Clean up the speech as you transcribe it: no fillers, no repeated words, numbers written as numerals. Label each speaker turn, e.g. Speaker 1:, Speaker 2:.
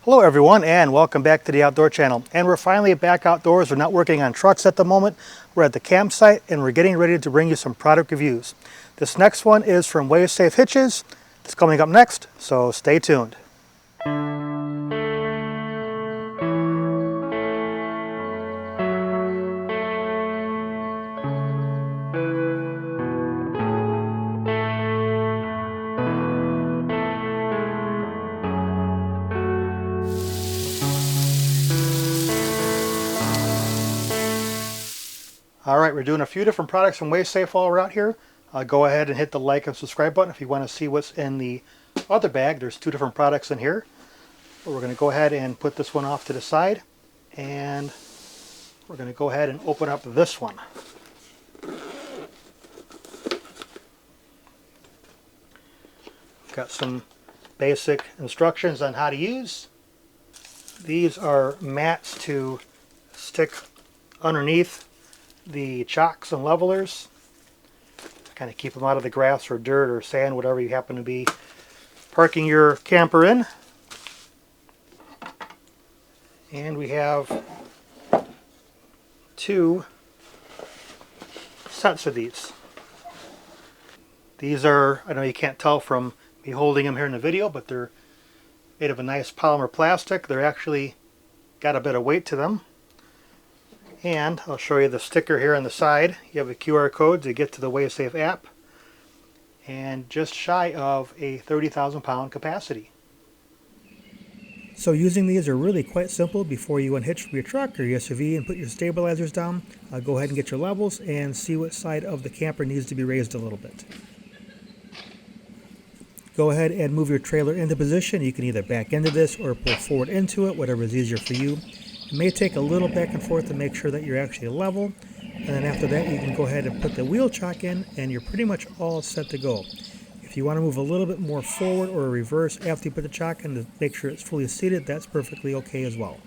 Speaker 1: Hello everyone, and welcome back to the Outdoor Channel. And we're finally back outdoors. We're not working on trucks at the moment. We're at the campsite and we're getting ready to bring you some product reviews. This next one is from Safe Hitches. It's coming up next, so stay tuned. Alright, we're doing a few different products from Safe while we're out here. Go ahead and hit the like and subscribe button if you want to see what's in the other bag. There's two different products in here. But we're going to go ahead and put this one off to the side. And we're going to go ahead and open up this one. Got some basic instructions on how to use. These are mats to stick underneath the chocks and levelers to kind of keep them out of the grass or dirt or sand, whatever you happen to be parking your camper in. And we have two sets of these. These are, I know you can't tell from me holding them here in the video, but they're made of a nice polymer plastic. They're actually got a bit of weight to them. And I'll show you the sticker here on the side. You have a QR code to get to the Safe app. And just shy of a 30,000 pound capacity. So using these are really quite simple. Before you unhitch your truck or your SUV and put your stabilizers down, go ahead and get your levels and see what side of the camper needs to be raised a little bit. Go ahead and move your trailer into position. You can either back into this or pull forward into it, whatever is easier for you. It may take a little back and forth to make sure that you're actually level. And then after that, you can go ahead and put the wheel chock in and you're pretty much all set to go. If you want to move a little bit more forward or reverse after you put the chock in to make sure it's fully seated, that's perfectly okay as well.